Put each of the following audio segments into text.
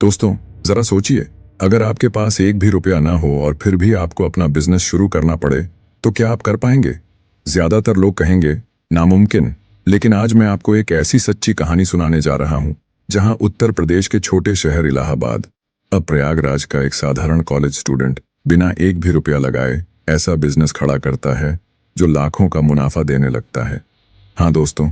दोस्तों, जरा सोचिए, अगर आपके पास एक भी रुपया ना हो और फिर भी आपको अपना बिजनेस शुरू करना पड़े, तो क्या आप कर पाएंगे? ज्यादातर लोग कहेंगे, नामुमकिन। लेकिन आज मैं आपको एक ऐसी सच्ची कहानी सुनाने जा रहा हूं, जहां उत्तर प्रदेश के छोटे शहर इलाहाबाद, अब प्रयागराज का एक साधारण कॉलेज स्टूडेंट बिना एक भी रुपया लगाए ऐसा बिजनेस खड़ा करता है जो लाखों का मुनाफा देने लगता है। हाँ दोस्तों,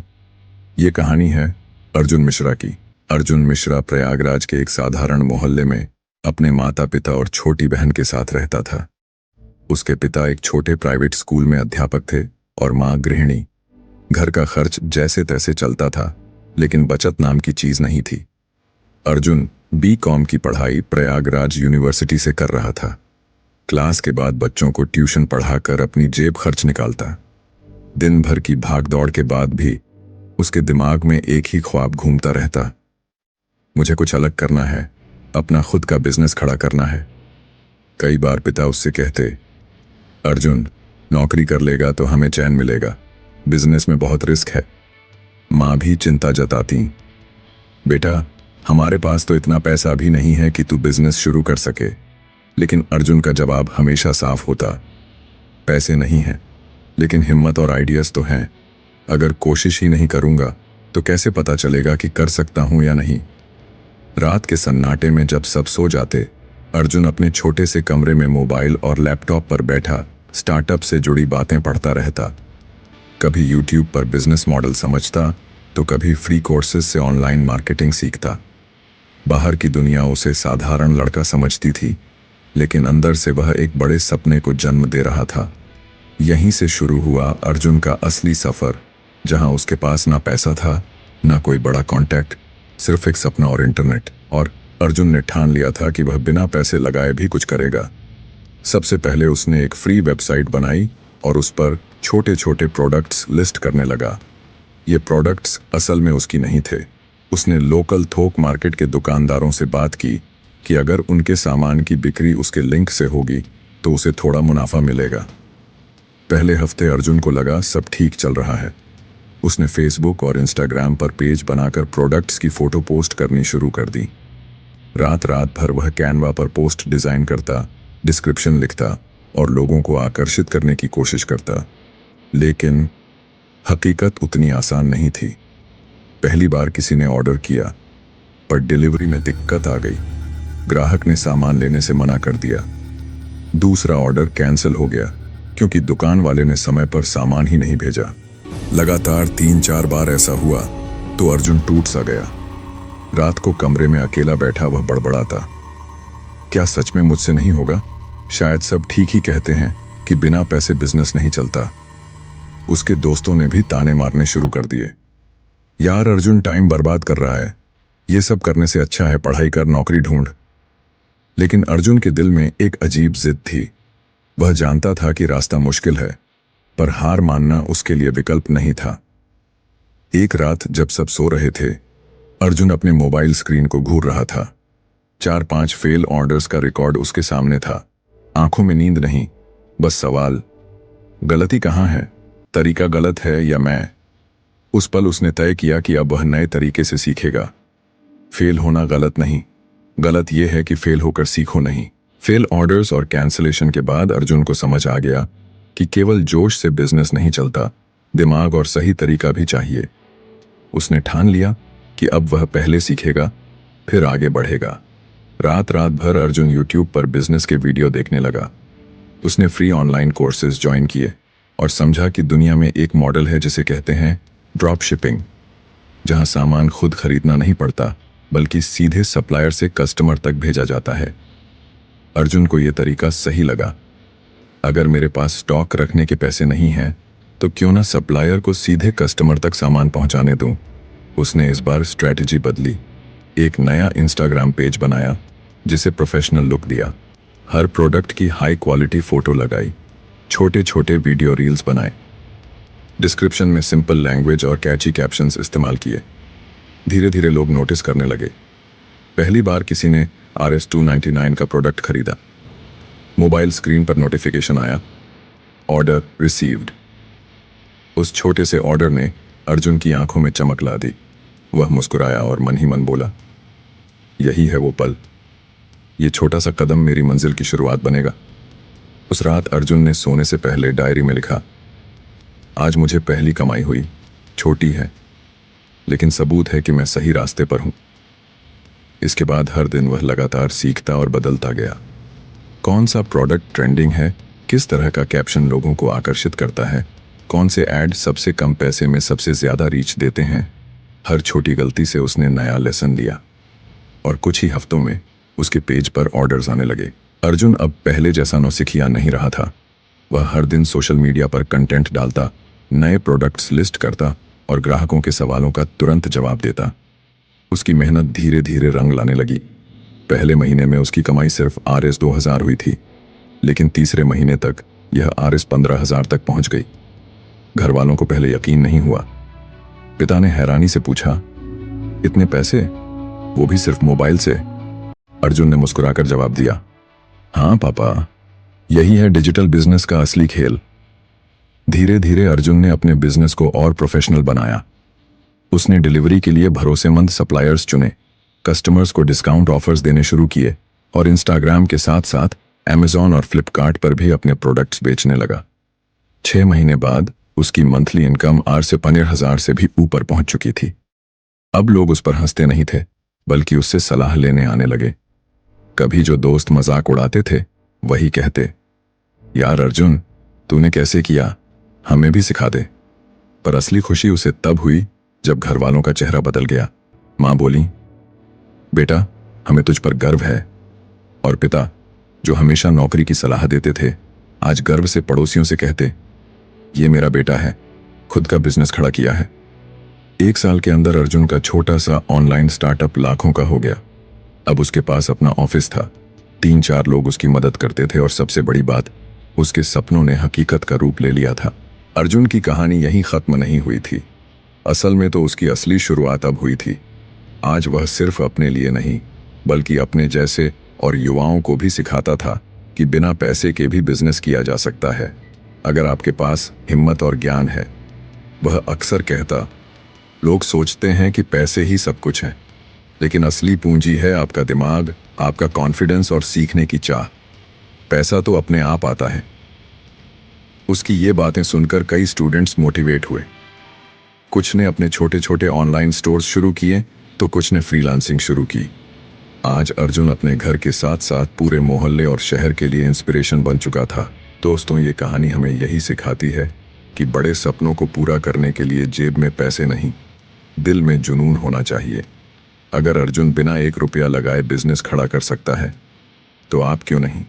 ये कहानी है अर्जुन मिश्रा की। अर्जुन मिश्रा प्रयागराज के एक साधारण मोहल्ले में अपने माता पिता और छोटी बहन के साथ रहता था। उसके पिता एक छोटे प्राइवेट स्कूल में अध्यापक थे और माँ गृहिणी। घर का खर्च जैसे तैसे चलता था, लेकिन बचत नाम की चीज नहीं थी। अर्जुन B.Com की पढ़ाई प्रयागराज यूनिवर्सिटी से कर रहा था। क्लास के बाद बच्चों को ट्यूशन पढ़ाकर अपनी जेब खर्च निकालता। दिन भर की भाग दौड़ के बाद भी उसके दिमाग में एक ही ख्वाब घूमता रहता, मुझे कुछ अलग करना है, अपना खुद का बिजनेस खड़ा करना है। कई बार पिता उससे कहते, अर्जुन, नौकरी कर लेगा तो हमें चैन मिलेगा, बिजनेस में बहुत रिस्क है। माँ भी चिंता जताती, बेटा, हमारे पास तो इतना पैसा भी नहीं है कि तू बिजनेस शुरू कर सके। लेकिन अर्जुन का जवाब हमेशा साफ होता, पैसे नहीं हैं, लेकिन हिम्मत और आइडियाज तो हैं। अगर कोशिश ही नहीं करूंगा तो कैसे पता चलेगा कि कर सकता हूं या नहीं। रात के सन्नाटे में जब सब सो जाते, अर्जुन अपने छोटे से कमरे में मोबाइल और लैपटॉप पर बैठा स्टार्टअप से जुड़ी बातें पढ़ता रहता। कभी यूट्यूब पर बिजनेस मॉडल समझता, तो कभी फ्री कोर्सेज से ऑनलाइन मार्केटिंग सीखता। बाहर की दुनिया उसे साधारण लड़का समझती थी, लेकिन अंदर से वह एक बड़े सपने को जन्म दे रहा था। यहीं से शुरू हुआ अर्जुन का असली सफर, जहां उसके पास ना पैसा था, ना कोई बड़ा कॉन्टैक्ट, सिर्फ एक सपना और इंटरनेट। और अर्जुन ने ठान लिया था कि वह बिना पैसे लगाए भी कुछ करेगा। सबसे पहले उसने एक फ्री वेबसाइट बनाई और उस पर छोटे छोटे प्रोडक्ट्स लिस्ट करने लगा। ये प्रोडक्ट्स असल में उसकी नहीं थे। उसने लोकल थोक मार्केट के दुकानदारों से बात की कि अगर उनके सामान की बिक्री उसके लिंक से होगी तो उसे थोड़ा मुनाफा मिलेगा। पहले हफ्ते अर्जुन को लगा सब ठीक चल रहा है। उसने फेसबुक और इंस्टाग्राम पर पेज बनाकर प्रोडक्ट्स की फोटो पोस्ट करनी शुरू कर दी। रात रात भर वह कैनवा पर पोस्ट डिजाइन करता, डिस्क्रिप्शन लिखता और लोगों को आकर्षित करने की कोशिश करता। लेकिन हकीकत उतनी आसान नहीं थी। पहली बार किसी ने ऑर्डर किया, पर डिलीवरी में दिक्कत आ गई। ग्राहक ने सामान लेने से मना कर दिया। दूसरा ऑर्डर कैंसिल हो गया क्योंकि दुकान वाले ने समय पर सामान ही नहीं भेजा। लगातार 3-4 बार ऐसा हुआ तो अर्जुन टूट सा गया। रात को कमरे में अकेला बैठा वह बड़बड़ाता, क्या सच में मुझसे नहीं होगा? शायद सब ठीक ही कहते हैं कि बिना पैसे बिजनेस नहीं चलता। उसके दोस्तों ने भी ताने मारने शुरू कर दिए, यार अर्जुन टाइम बर्बाद कर रहा है, ये सब करने से अच्छा है पढ़ाई कर, नौकरी ढूंढ। लेकिन अर्जुन के दिल में एक अजीब जिद थी। वह जानता था कि रास्ता मुश्किल है, पर हार मानना उसके लिए विकल्प नहीं था। एक रात जब सब सो रहे थे, अर्जुन अपने मोबाइल स्क्रीन को घूर रहा था। 4-5 फेल ऑर्डर्स का रिकॉर्ड उसके सामने था। आंखों में नींद नहीं, बस सवाल, गलती कहाँ है? तरीका गलत है या मैं? उस पल उसने तय किया कि अब वह नए तरीके से सीखेगा। फेल होना गलत नहीं, गलत यह है कि फेल होकर सीखो नहीं। फेल ऑर्डर्स और कैंसलेशन के बाद अर्जुन को समझ आ गया कि केवल जोश से बिजनेस नहीं चलता, दिमाग और सही तरीका भी चाहिए। उसने ठान लिया कि अब वह पहले सीखेगा, फिर आगे बढ़ेगा। रात रात भर अर्जुन यूट्यूब पर बिजनेस के वीडियो देखने लगा। उसने फ्री ऑनलाइन कोर्सेज ज्वाइन किए और समझा कि दुनिया में एक मॉडल है जिसे कहते हैं ड्रॉप शिपिंग, जहां सामान खुद खरीदना नहीं पड़ता, बल्कि सीधे सप्लायर से कस्टमर तक भेजा जाता है। अर्जुन को यह तरीका सही लगा। अगर मेरे पास स्टॉक रखने के पैसे नहीं हैं, तो क्यों ना सप्लायर को सीधे कस्टमर तक सामान पहुंचाने दूं। उसने इस बार स्ट्रैटेजी बदली। एक नया इंस्टाग्राम पेज बनाया जिसे प्रोफेशनल लुक दिया। हर प्रोडक्ट की हाई क्वालिटी फोटो लगाई, छोटे छोटे वीडियो रील्स बनाए, डिस्क्रिप्शन में सिंपल लैंग्वेज और कैची कैप्शंस इस्तेमाल किए। धीरे धीरे लोग नोटिस करने लगे। पहली बार किसी ने RS-299 का प्रोडक्ट खरीदा। मोबाइल स्क्रीन पर नोटिफिकेशन आया, ऑर्डर रिसीव्ड। उस छोटे से ऑर्डर ने अर्जुन की आंखों में चमक ला दी। वह मुस्कुराया और मन ही मन बोला, यही है वो पल। ये छोटा सा कदम मेरी मंजिल की शुरुआत बनेगा। उस रात अर्जुन ने सोने से पहले डायरी में लिखा, आज मुझे पहली कमाई हुई, छोटी है लेकिन सबूत है कि मैं सही रास्ते पर हूं। इसके बाद हर दिन वह लगातार सीखता और बदलता गया। कौन सा प्रोडक्ट ट्रेंडिंग है, किस तरह का कैप्शन लोगों को आकर्षित करता है, कौन से ऐड सबसे कम पैसे में सबसे ज्यादा रीच देते हैं। हर छोटी गलती से उसने नया लेसन लिया और कुछ ही हफ्तों में उसके पेज पर ऑर्डर्स आने लगे। अर्जुन अब पहले जैसा नौसिखिया नहीं रहा था। वह हर दिन सोशल मीडिया पर कंटेंट डालता, नए प्रोडक्ट्स लिस्ट करता और ग्राहकों के सवालों का तुरंत जवाब देता। उसकी मेहनत धीरे धीरे रंग लाने लगी। पहले महीने में उसकी कमाई सिर्फ RS 2000 हुई थी, लेकिन तीसरे महीने तक यह RS 15,000 तक पहुंच गई। घर वालों को पहले यकीन नहीं हुआ। पिता ने हैरानी से पूछा, इतने पैसे, वो भी सिर्फ मोबाइल से? अर्जुन ने मुस्कुराकर जवाब दिया, हाँ पापा, यही है डिजिटल बिजनेस का असली खेल। धीरे धीरे अर्जुन ने अपने बिजनेस को और प्रोफेशनल बनाया। उसने डिलीवरी के लिए भरोसेमंद सप्लायर्स चुने, कस्टमर्स को डिस्काउंट ऑफर्स देने शुरू किए और इंस्टाग्राम के साथ साथ Amazon और फ्लिपकार्ट पर भी अपने प्रोडक्ट्स बेचने लगा। 6 महीने बाद उसकी मंथली इनकम 8 से 15,000 से भी ऊपर पहुंच चुकी थी। अब लोग उस पर हंसते नहीं थे, बल्कि उससे सलाह लेने आने लगे। कभी जो दोस्त मजाक उड़ाते थे, वही कहते, यार अर्जुन, तूने कैसे किया, हमें भी सिखा दे। पर असली खुशी उसे तब हुई जब घर वालों का चेहरा बदल गया। मां बोली, बेटा, हमें तुझ पर गर्व है। और पिता, जो हमेशा नौकरी की सलाह देते थे, आज गर्व से पड़ोसियों से कहते, ये मेरा बेटा है, खुद का बिजनेस खड़ा किया है। 1 साल के अंदर अर्जुन का छोटा सा ऑनलाइन स्टार्टअप लाखों का हो गया। अब उसके पास अपना ऑफिस था, 3-4 लोग उसकी मदद करते थे और सबसे बड़ी बात, उसके सपनों ने हकीकत का रूप ले लिया था। अर्जुन की कहानी यहीं खत्म नहीं हुई थी। असल में तो उसकी असली शुरुआत अब हुई थी। आज वह सिर्फ अपने लिए नहीं, बल्कि अपने जैसे और युवाओं को भी सिखाता था कि बिना पैसे के भी बिजनेस किया जा सकता है, अगर आपके पास हिम्मत और ज्ञान है। वह अक्सर कहता, लोग सोचते हैं कि पैसे ही सब कुछ है, लेकिन असली पूंजी है आपका दिमाग, आपका कॉन्फिडेंस और सीखने की चाह। पैसा तो अपने आप आता है। उसकी ये बातें सुनकर कई स्टूडेंट्स मोटिवेट हुए। कुछ ने अपने छोटे छोटे ऑनलाइन स्टोर्स शुरू किए, तो कुछ ने फ्रीलांसिंग शुरू की। आज अर्जुन अपने घर के साथ साथ पूरे मोहल्ले और शहर के लिए इंस्पिरेशन बन चुका था। दोस्तों, ये कहानी हमें यही सिखाती है कि बड़े सपनों को पूरा करने के लिए जेब में पैसे नहीं, दिल में जुनून होना चाहिए। अगर अर्जुन बिना 1 रुपया लगाए बिजनेस खड़ा कर सकता है, तो आप क्यों नहीं?